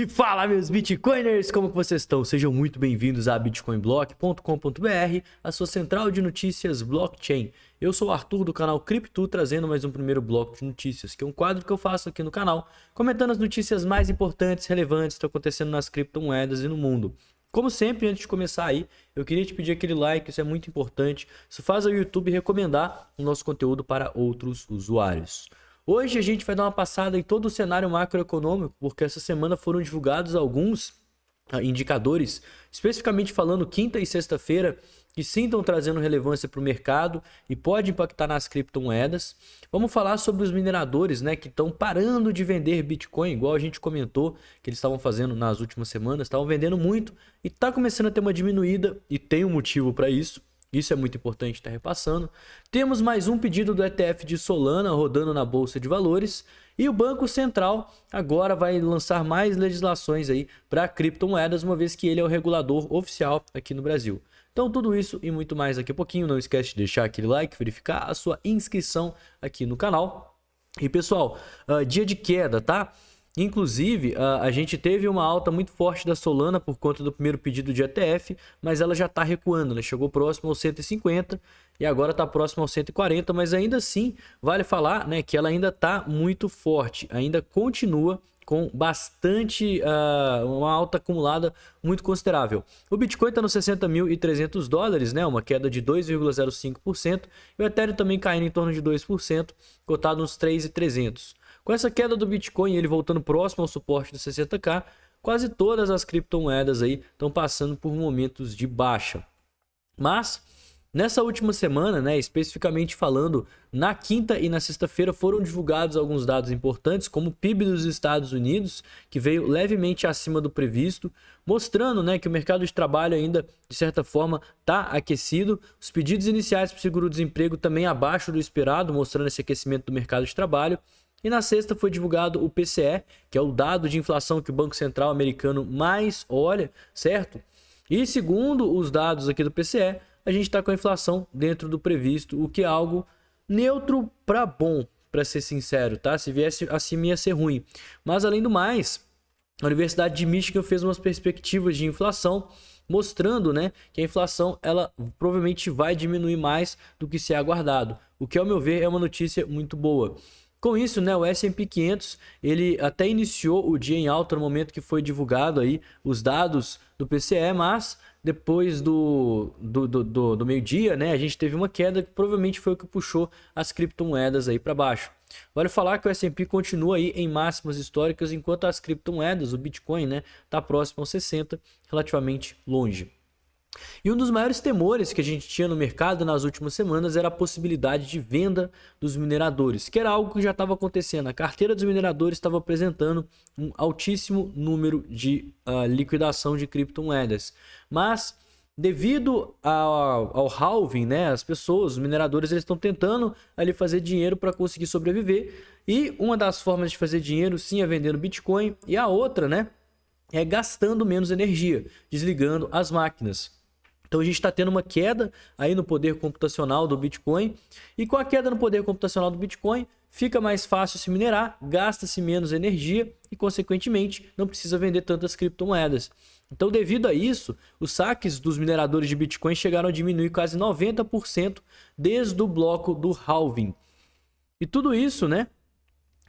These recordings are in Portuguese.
E fala, meus Bitcoiners, como que vocês estão? Sejam muito bem-vindos a bitcoinblock.com.br, a sua central de notícias blockchain. Eu sou o Arthur do canal Cripto, trazendo mais um primeiro bloco de notícias, que é um quadro que eu faço aqui no canal, comentando as notícias mais importantes, relevantes que estão acontecendo nas criptomoedas e no mundo. Como sempre, antes de começar aí, eu queria te pedir aquele like, isso é muito importante. Isso faz o YouTube recomendar o nosso conteúdo para outros usuários. Hoje a gente vai dar uma passada em todo o cenário macroeconômico, porque essa semana foram divulgados alguns indicadores, especificamente falando quinta e sexta-feira, que sim estão trazendo relevância para o mercado e pode impactar nas criptomoedas. Vamos falar sobre os mineradores, né, que estão parando de vender Bitcoin, igual a gente comentou que eles estavam fazendo nas últimas semanas, estavam vendendo muito e está começando a ter uma diminuída e tem um motivo para isso. Isso é muito importante estar repassando. Temos mais um pedido do ETF de Solana rodando na Bolsa de Valores. E o Banco Central agora vai lançar mais legislações aí para criptomoedas, uma vez que ele é o regulador oficial aqui no Brasil. Então tudo isso e muito mais daqui a pouquinho. Não esquece de deixar aquele like, verificar a sua inscrição aqui no canal. E pessoal, dia de queda, tá? Inclusive, a gente teve uma alta muito forte da Solana por conta do primeiro pedido de ETF, mas ela já está recuando, né? Chegou próximo ao 150 e agora está próximo ao 140, mas ainda assim vale falar, né, que ela ainda está muito forte, ainda continua com bastante, uma alta acumulada muito considerável. O Bitcoin está nos 60.300 dólares, né, uma queda de 2,05%, e o Ethereum também caindo em torno de 2%, cotado nos 3.300. Com essa queda do Bitcoin, ele voltando próximo ao suporte dos 60k, quase todas as criptomoedas aí estão passando por momentos de baixa. Mas nessa última semana, né, especificamente falando, na quinta e na sexta-feira foram divulgados alguns dados importantes, como o PIB dos Estados Unidos, que veio levemente acima do previsto, mostrando, né, que o mercado de trabalho ainda, de certa forma, está aquecido. Os pedidos iniciais para o seguro-desemprego também abaixo do esperado, mostrando esse aquecimento do mercado de trabalho. E na sexta foi divulgado o PCE, que é o dado de inflação que o Banco Central americano mais olha, certo? E segundo os dados aqui do PCE, a gente está com a inflação dentro do previsto, o que é algo neutro para bom, para ser sincero, tá? Se viesse acima ia ser ruim. Mas além do mais, a Universidade de Michigan fez umas perspectivas de inflação, mostrando, né, que a inflação ela provavelmente vai diminuir mais do que se é aguardado, o que ao meu ver é uma notícia muito boa. Com isso, né, o S&P 500 ele até iniciou o dia em alta no momento que foi divulgado aí os dados do PCE, mas depois do meio-dia, né, a gente teve uma queda que provavelmente foi o que puxou as criptomoedas aí para baixo. Vale falar que o S&P continua aí em máximas históricas, enquanto as criptomoedas, o Bitcoin, né, está próximo aos 60, relativamente longe. E um dos maiores temores que a gente tinha no mercado nas últimas semanas era a possibilidade de venda dos mineradores, que era algo que já estava acontecendo. A carteira dos mineradores estava apresentando um altíssimo número de liquidação de criptomoedas. Mas devido ao halving, né, as pessoas, os mineradores, eles estão tentando ali fazer dinheiro para conseguir sobreviver. E uma das formas de fazer dinheiro, sim, é vendendo Bitcoin, e a outra, né, é gastando menos energia, desligando as máquinas. Então a gente está tendo uma queda aí no poder computacional do Bitcoin, e com a queda no poder computacional do Bitcoin fica mais fácil se minerar, gasta-se menos energia e consequentemente não precisa vender tantas criptomoedas. Então devido a isso, os saques dos mineradores de Bitcoin chegaram a diminuir quase 90% desde o bloco do halving. E tudo isso, né,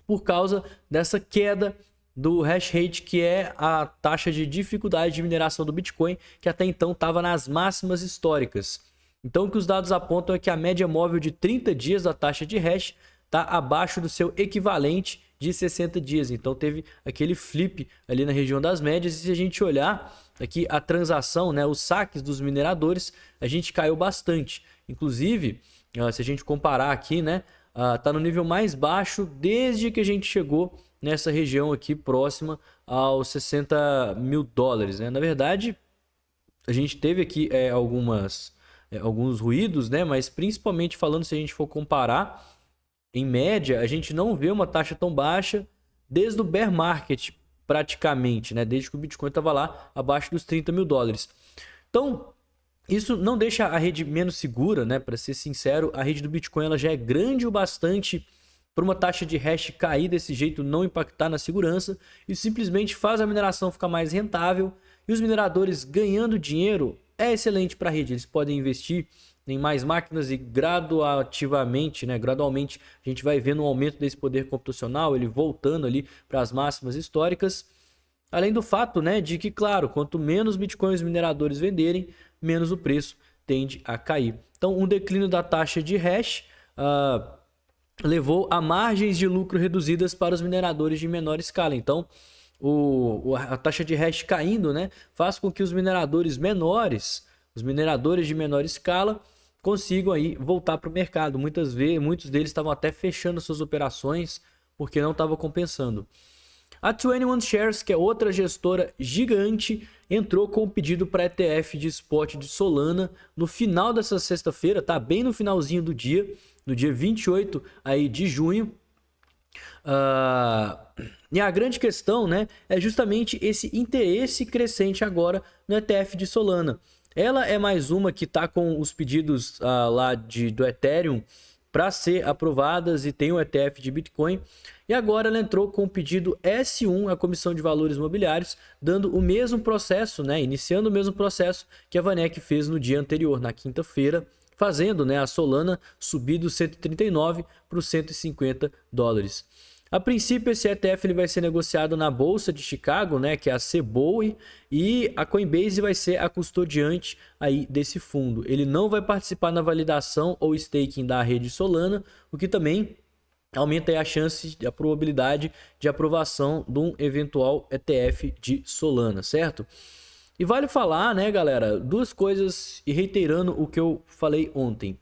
por causa dessa queda do hash rate, que é a taxa de dificuldade de mineração do Bitcoin, que até então estava nas máximas históricas. Então o que os dados apontam é que a média móvel de 30 dias da taxa de hash está abaixo do seu equivalente de 60 dias. Então teve aquele flip ali na região das médias, e se a gente olhar aqui a transação, né, os saques dos mineradores, a gente caiu bastante. Inclusive, se a gente comparar aqui, né, tá no nível mais baixo desde que a gente chegou nessa região aqui próxima aos 60 mil dólares, né? Na verdade, a gente teve aqui alguns ruídos, né? Mas principalmente falando, se a gente for comparar, em média, a gente não vê uma taxa tão baixa desde o bear market, praticamente, né? Desde que o Bitcoin estava lá abaixo dos 30 mil dólares. Então, isso não deixa a rede menos segura, né? Para ser sincero, a rede do Bitcoin ela já é grande o bastante por uma taxa de hash cair desse jeito, não impactar na segurança, isso simplesmente faz a mineração ficar mais rentável e os mineradores ganhando dinheiro é excelente para a rede. Eles podem investir em mais máquinas e gradualmente a gente vai vendo um aumento desse poder computacional, ele voltando ali para as máximas históricas. Além do fato, né, de que, claro, quanto menos bitcoins os mineradores venderem, menos o preço tende a cair. Então, um declínio da taxa de hash levou a margens de lucro reduzidas para os mineradores de menor escala. Então, a taxa de hash caindo, né, faz com que os mineradores menores, os mineradores de menor escala, consigam aí voltar para o mercado. Muitos deles estavam até fechando suas operações porque não estava compensando. A 21 Shares, que é outra gestora gigante, entrou com um pedido para ETF de spot de Solana no final dessa sexta-feira, tá? Bem no finalzinho do dia, no dia 28 aí de junho. E a grande questão, né, é justamente esse interesse crescente agora no ETF de Solana. Ela é mais uma que está com os pedidos lá do Ethereum para ser aprovadas e tem o ETF de Bitcoin. E agora ela entrou com o pedido S1 à Comissão de Valores Imobiliários, dando o mesmo processo, né, iniciando o mesmo processo que a VanEck fez no dia anterior, na quinta-feira, fazendo, né, a Solana subir dos 139 para os $150. A princípio, esse ETF ele vai ser negociado na Bolsa de Chicago, né, que é a Cboe, e a Coinbase vai ser a custodiante aí desse fundo. Ele não vai participar na validação ou staking da rede Solana, o que também aumenta aí a chance, a probabilidade de aprovação de um eventual ETF de Solana, certo? E vale falar, né, galera, duas coisas e reiterando o que eu falei ontem.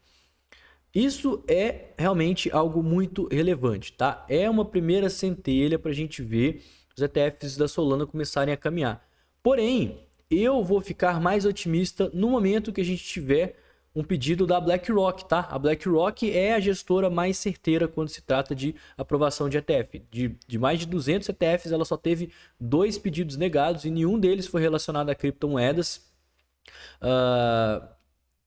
Isso é realmente algo muito relevante, tá? É uma primeira centelha para a gente ver os ETFs da Solana começarem a caminhar. Porém, eu vou ficar mais otimista no momento que a gente tiver um pedido da BlackRock, tá? A BlackRock é a gestora mais certeira quando se trata de aprovação de ETF. De mais de 200 ETFs, ela só teve 2 pedidos negados e nenhum deles foi relacionado a criptomoedas.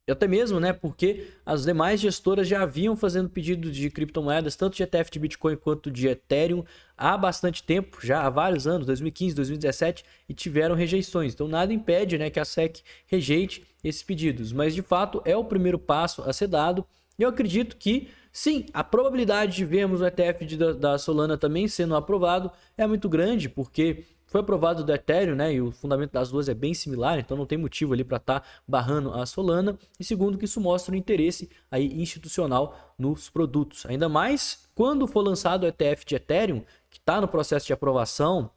Até mesmo, né, porque as demais gestoras já haviam fazendo pedido de criptomoedas, tanto de ETF de Bitcoin quanto de Ethereum, há bastante tempo, já há vários anos, 2015, 2017, e tiveram rejeições. Então nada impede, né, que a SEC rejeite esses pedidos, mas de fato é o primeiro passo a ser dado. E eu acredito que, sim, a probabilidade de vermos o ETF da Solana também sendo aprovado é muito grande, porque foi aprovado do Ethereum, né? E o fundamento das duas é bem similar, então não tem motivo ali para estar barrando a Solana. E segundo, que isso mostra um interesse aí institucional nos produtos. Ainda mais quando for lançado o ETF de Ethereum, que está no processo de aprovação,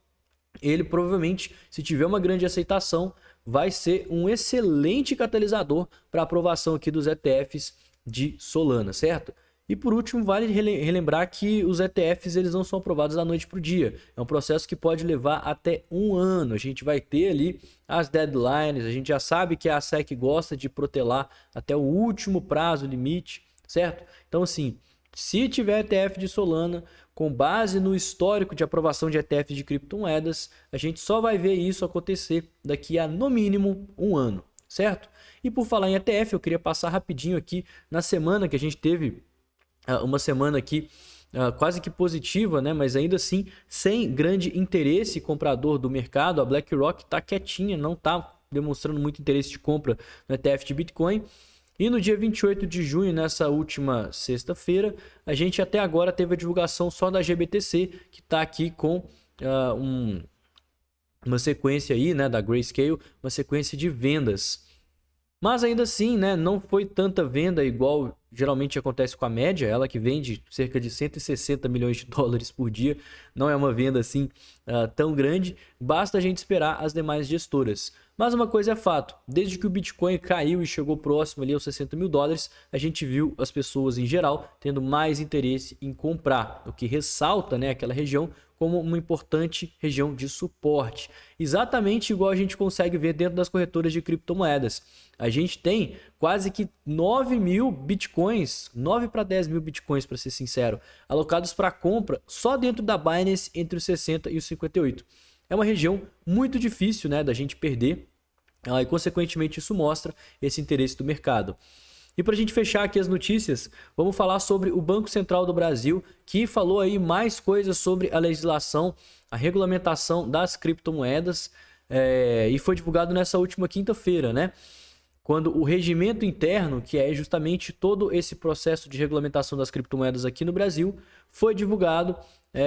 ele provavelmente, se tiver uma grande aceitação, vai ser um excelente catalisador para a aprovação aqui dos ETFs de Solana, certo? E por último, vale relembrar que os ETFs eles não são aprovados da noite para o dia. É um processo que pode levar até 1 ano. A gente vai ter ali as deadlines, a gente já sabe que a SEC gosta de protelar até o último prazo limite, certo? Então assim, se tiver ETF de Solana, com base no histórico de aprovação de ETFs de criptomoedas, a gente só vai ver isso acontecer daqui a no mínimo 1 ano, certo? E por falar em ETF, eu queria passar rapidinho aqui na semana que a gente teve uma semana aqui quase que positiva, né? Mas ainda assim sem grande interesse comprador do mercado. A BlackRock está quietinha, não está demonstrando muito interesse de compra no ETF de Bitcoin. E no dia 28 de junho, nessa última sexta-feira, a gente até agora teve a divulgação só da GBTC, que está aqui com uma sequência aí, né, da Grayscale, uma sequência de vendas. Mas ainda assim, né, não foi tanta venda igual geralmente acontece com a média, ela que vende cerca de 160 milhões de dólares por dia, não é uma venda assim tão grande, basta a gente esperar as demais gestoras. Mas uma coisa é fato, desde que o Bitcoin caiu e chegou próximo ali aos 60 mil dólares, a gente viu as pessoas em geral tendo mais interesse em comprar, o que ressalta, né, aquela região como uma importante região de suporte. Exatamente igual a gente consegue ver dentro das corretoras de criptomoedas. A gente tem quase que 9 mil bitcoins, 9 para 10 mil bitcoins, para ser sincero, alocados para compra só dentro da Binance entre os 60 e os 58. É uma região muito difícil, né, da gente perder, e consequentemente isso mostra esse interesse do mercado. E para a gente fechar aqui as notícias, vamos falar sobre o Banco Central do Brasil, que falou aí mais coisas sobre a legislação, a regulamentação das criptomoedas, e foi divulgado nessa última quinta-feira, né? Quando o regimento interno, que é justamente todo esse processo de regulamentação das criptomoedas aqui no Brasil, foi divulgado,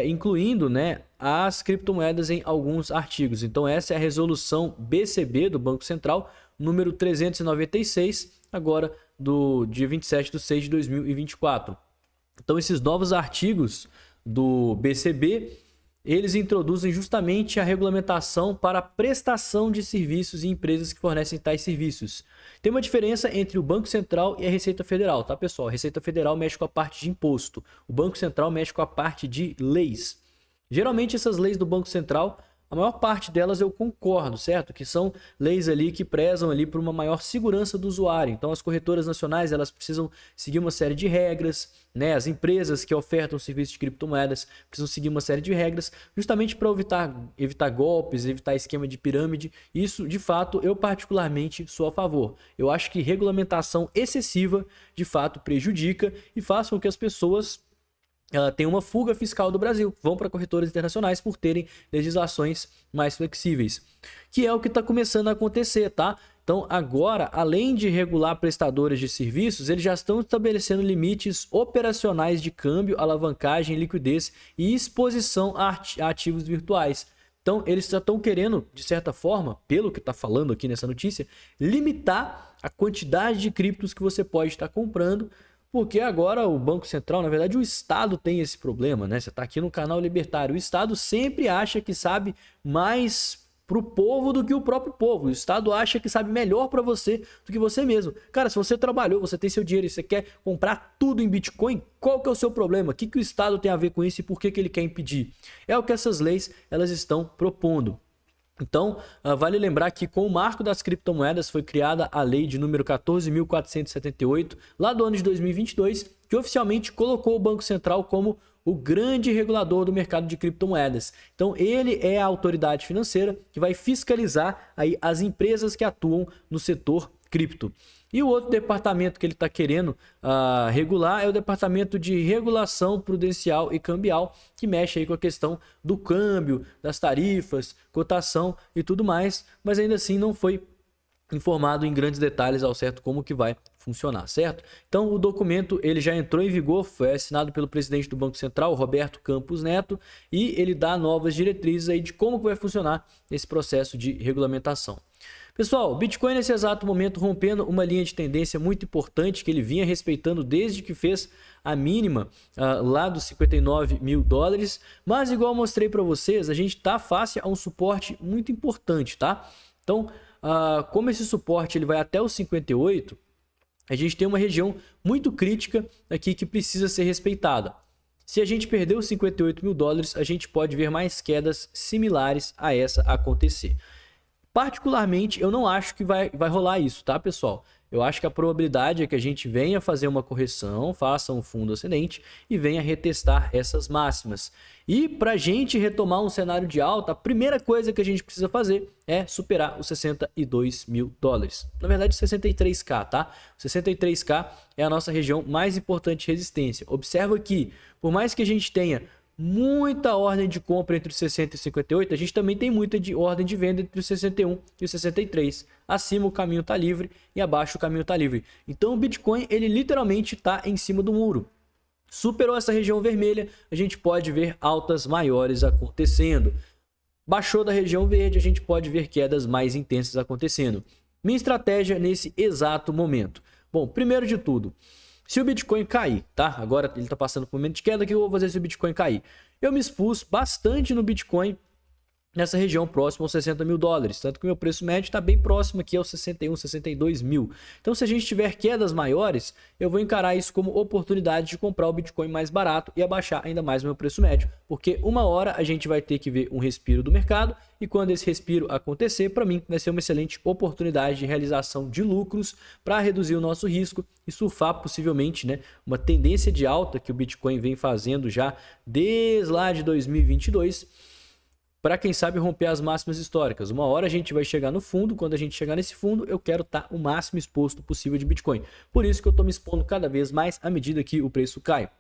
incluindo, né, as criptomoedas em alguns artigos. Então essa é a resolução BCB do Banco Central, número 396, agora do dia 27/6 de 2024. Então esses novos artigos do BCB, eles introduzem justamente a regulamentação para a prestação de serviços e empresas que fornecem tais serviços. Tem uma diferença entre o Banco Central e a Receita Federal, tá, pessoal? A Receita Federal mexe com a parte de imposto, o Banco Central mexe com a parte de leis. Geralmente essas leis do Banco Central, a maior parte delas eu concordo, certo? Que são leis ali que prezam ali por uma maior segurança do usuário. Então as corretoras nacionais, elas precisam seguir uma série de regras, né? As empresas que ofertam serviços de criptomoedas precisam seguir uma série de regras, justamente para evitar golpes, evitar esquema de pirâmide. Isso, de fato, eu particularmente sou a favor. Eu acho que regulamentação excessiva, de fato, prejudica e faz com que as pessoas tem uma fuga fiscal do Brasil, vão para corretoras internacionais por terem legislações mais flexíveis, que é o que está começando a acontecer, tá? Então agora, além de regular prestadores de serviços, eles já estão estabelecendo limites operacionais de câmbio, alavancagem, liquidez e exposição a ativos virtuais. Então eles já estão querendo, de certa forma, pelo que está falando aqui nessa notícia, limitar a quantidade de criptos que você pode estar comprando, porque agora o Banco Central, na verdade o Estado tem esse problema, né? Você está aqui no canal Libertário. O Estado sempre acha que sabe mais para o povo do que o próprio povo. O Estado acha que sabe melhor para você do que você mesmo. Cara, se você trabalhou, você tem seu dinheiro e você quer comprar tudo em Bitcoin, qual que é o seu problema? O que o Estado tem a ver com isso e por que ele quer impedir? É o que essas leis elas estão propondo. Então, vale lembrar que com o marco das criptomoedas foi criada a lei de número 14.478, lá do ano de 2022, que oficialmente colocou o Banco Central como o grande regulador do mercado de criptomoedas. Então, ele é a autoridade financeira que vai fiscalizar aí as empresas que atuam no setor cripto. E o outro departamento que ele está querendo regular é o Departamento de Regulação Prudencial e Cambial, que mexe aí com a questão do câmbio, das tarifas, cotação e tudo mais, mas ainda assim não foi informado em grandes detalhes ao certo como que vai funcionar, certo? Então o documento ele já entrou em vigor, foi assinado pelo presidente do Banco Central, Roberto Campos Neto, e ele dá novas diretrizes aí de como que vai funcionar esse processo de regulamentação. Pessoal, o Bitcoin nesse exato momento rompendo uma linha de tendência muito importante que ele vinha respeitando desde que fez a mínima lá dos 59 mil dólares, mas igual eu mostrei para vocês, a gente está face a um suporte muito importante, tá? Então, como esse suporte ele vai até os 58, a gente tem uma região muito crítica aqui que precisa ser respeitada. Se a gente perder os 58 mil dólares, a gente pode ver mais quedas similares a essa acontecer. Particularmente, eu não acho que vai rolar isso, tá, pessoal? Eu acho que a probabilidade é que a gente venha fazer uma correção, faça um fundo ascendente e venha retestar essas máximas. E para a gente retomar um cenário de alta, a primeira coisa que a gente precisa fazer é superar os 62 mil dólares. Na verdade, 63k, tá? 63k é a nossa região mais importante de resistência. Observa que, por mais que a gente tenha muita ordem de compra entre os 60 e 58, a gente também tem muita ordem de venda entre os 61 e os 63. Acima o caminho está livre e abaixo o caminho está livre. Então o Bitcoin ele literalmente está em cima do muro. Superou essa região vermelha, a gente pode ver altas maiores acontecendo. Baixou da região verde, a gente pode ver quedas mais intensas acontecendo. Minha estratégia nesse exato momento. Bom, primeiro de tudo, se o Bitcoin cair, tá? Agora ele tá passando por um momento de queda, o que eu vou fazer se o Bitcoin cair? Eu me expus bastante no Bitcoin nessa região próxima aos 60 mil dólares, tanto que o meu preço médio está bem próximo aqui aos 61, 62 mil. Então se a gente tiver quedas maiores, eu vou encarar isso como oportunidade de comprar o Bitcoin mais barato e abaixar ainda mais o meu preço médio, porque uma hora a gente vai ter que ver um respiro do mercado e quando esse respiro acontecer, para mim vai ser uma excelente oportunidade de realização de lucros para reduzir o nosso risco e surfar possivelmente, né, uma tendência de alta que o Bitcoin vem fazendo já desde lá de 2022, para quem sabe romper as máximas históricas. Uma hora a gente vai chegar no fundo, quando a gente chegar nesse fundo, eu quero estar o máximo exposto possível de Bitcoin. Por isso que eu estou me expondo cada vez mais à medida que o preço cai.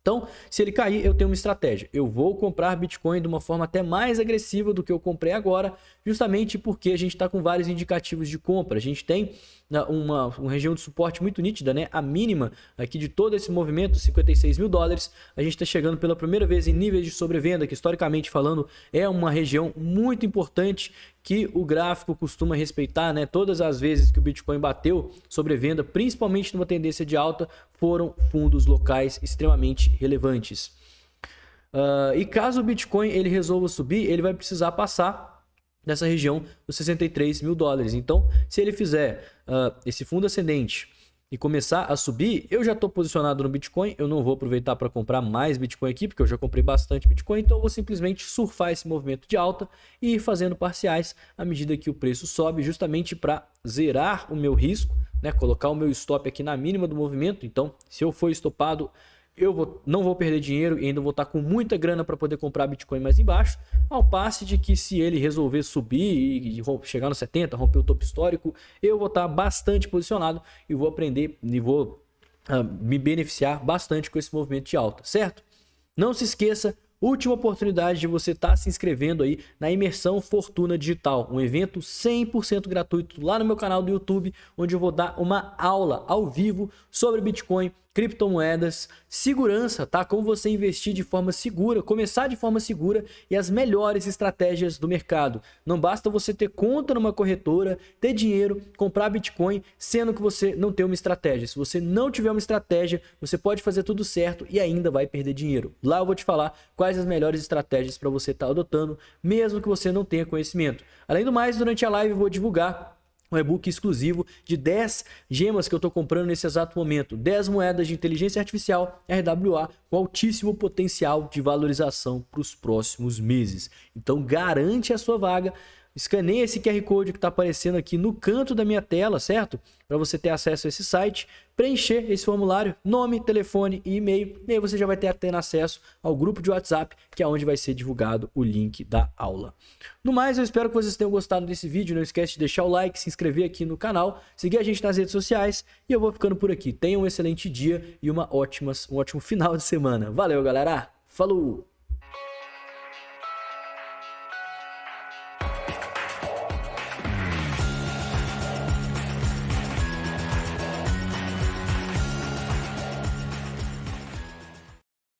Então, se ele cair, eu tenho uma estratégia. Eu vou comprar Bitcoin de uma forma até mais agressiva do que eu comprei agora, justamente porque a gente está com vários indicativos de compra. A gente tem uma região de suporte muito nítida, né? A mínima aqui de todo esse movimento, 56 mil dólares. A gente está chegando pela primeira vez em níveis de sobrevenda, que historicamente falando é uma região muito importante que o gráfico costuma respeitar, né? Todas as vezes que o Bitcoin bateu sobrevenda, principalmente numa tendência de alta, foram fundos locais extremamente relevantes. E caso o Bitcoin ele resolva subir, ele vai precisar passar nessa região dos 63 mil dólares. Então, se ele fizer esse fundo ascendente e começar a subir, eu já estou posicionado no Bitcoin, eu não vou aproveitar para comprar mais Bitcoin aqui, porque eu já comprei bastante Bitcoin, então eu vou simplesmente surfar esse movimento de alta e ir fazendo parciais à medida que o preço sobe, justamente para zerar o meu risco, né? Colocar o meu stop aqui na mínima do movimento. Então, se eu for estopado, não vou perder dinheiro e ainda vou estar com muita grana para poder comprar Bitcoin mais embaixo, ao passe de que se ele resolver subir e chegar no 70, romper o topo histórico, eu vou estar bastante posicionado e vou aprender e vou me beneficiar bastante com esse movimento de alta, certo? Não se esqueça, última oportunidade de você estar se inscrevendo aí na Imersão Fortuna Digital, um evento 100% gratuito lá no meu canal do YouTube, onde eu vou dar uma aula ao vivo sobre Bitcoin, criptomoedas, segurança, tá? Como você investir de forma segura, começar de forma segura e as melhores estratégias do mercado. Não basta você ter conta numa corretora, ter dinheiro, comprar Bitcoin, sendo que você não tem uma estratégia. Se você não tiver uma estratégia, você pode fazer tudo certo e ainda vai perder dinheiro. Lá eu vou te falar quais as melhores estratégias para você estar adotando, mesmo que você não tenha conhecimento. Além do mais, durante a live eu vou divulgar um e-book exclusivo de 10 gemas que eu estou comprando nesse exato momento. 10 moedas de inteligência artificial RWA com altíssimo potencial de valorização para os próximos meses. Então garante a sua vaga. Escaneie esse QR Code que está aparecendo aqui no canto da minha tela, certo? Para você ter acesso a esse site, preencher esse formulário, nome, telefone e e-mail. E aí você já vai ter acesso ao grupo de WhatsApp, que é onde vai ser divulgado o link da aula. No mais, eu espero que vocês tenham gostado desse vídeo. Não esquece de deixar o like, se inscrever aqui no canal, seguir a gente nas redes sociais. E eu vou ficando por aqui. Tenham um excelente dia e um ótimo final de semana. Valeu, galera! Falou!